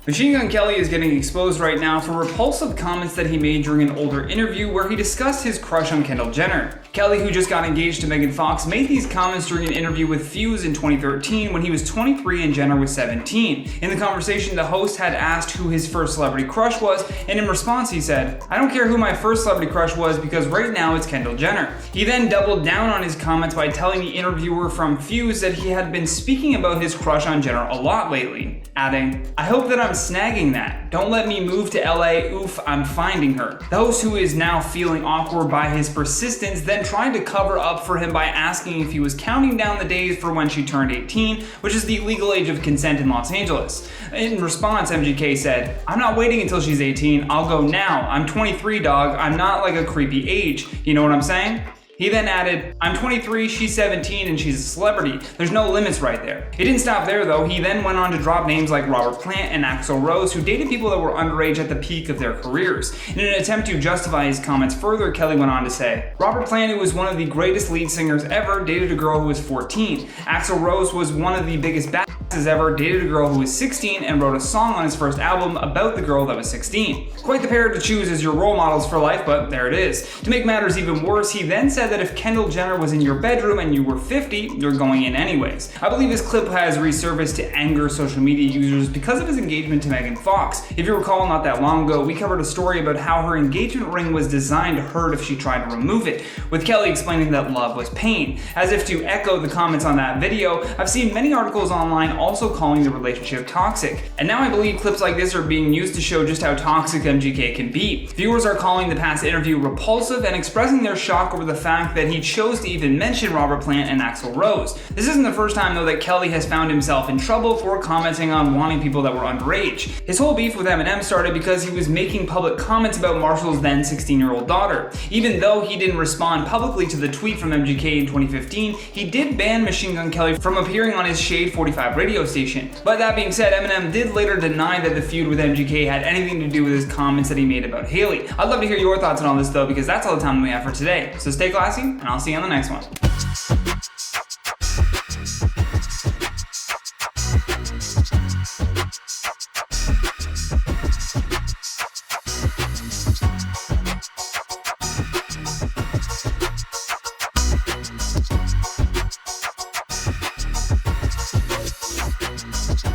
Machine Gun Kelly is getting exposed right now for repulsive comments that he made during an older interview where he discussed his crush on Kendall Jenner. Kelly, who just got engaged to Megan Fox, made these comments during an interview with Fuse in 2013 when he was 23 and Jenner was 17. In the conversation, the host had asked who his first celebrity crush was, and in response he said, "I don't care who my first celebrity crush was because right now it's Kendall Jenner." He then doubled down on his comments by telling the interviewer from Fuse that he had been speaking about his crush on Jenner a lot lately, adding, "I hope that I'm snagging that. Don't let me move to LA, oof, I'm finding her." The host, who is now feeling awkward by his persistence, then tried to cover up for him by asking if he was counting down the days for when she turned 18, which is the legal age of consent in Los Angeles. In response, MGK said, "I'm not waiting until she's 18, I'll go now. I'm 23, dog. I'm not like a creepy age. You know what I'm saying?" He then added, "I'm 23, she's 17, and she's a celebrity. There's no limits right there." He didn't stop there though. He then went on to drop names like Robert Plant and Axl Rose, who dated people that were underage at the peak of their careers. In an attempt to justify his comments further, Kelly went on to say, "Robert Plant, who was one of the greatest lead singers ever, dated a girl who was 14. Axl Rose was one of the biggest badasses ever, dated a girl who was 16 and wrote a song on his first album about the girl that was 16. Quite the pair to choose as your role models for life, but there it is." To make matters even worse, he then said that if Kendall Jenner was in your bedroom and you were 50, you're going in anyways. I believe this clip has resurfaced to anger social media users because of his engagement to Megan Fox. If you recall, not that long ago, we covered a story about how her engagement ring was designed to hurt if she tried to remove it, with Kelly explaining that love was pain. As if to echo the comments on that video, I've seen many articles online also calling the relationship toxic. And now I believe clips like this are being used to show just how toxic MGK can be. Viewers are calling the past interview repulsive and expressing their shock over the fact that he chose to even mention Robert Plant and Axl Rose. This isn't the first time though that Kelly has found himself in trouble for commenting on wanting people that were underage. His whole beef with Eminem started because he was making public comments about Marshall's then 16-year-old daughter. Even though he didn't respond publicly to the tweet from MGK in 2015, he did ban Machine Gun Kelly from appearing on his Shade 45 radio station. But that being said, Eminem did later deny that the feud with MGK had anything to do with his comments that he made about Haley. I'd love to hear your thoughts on all this though, because that's all the time we have for today. So stay classy, and I'll see you on the next one.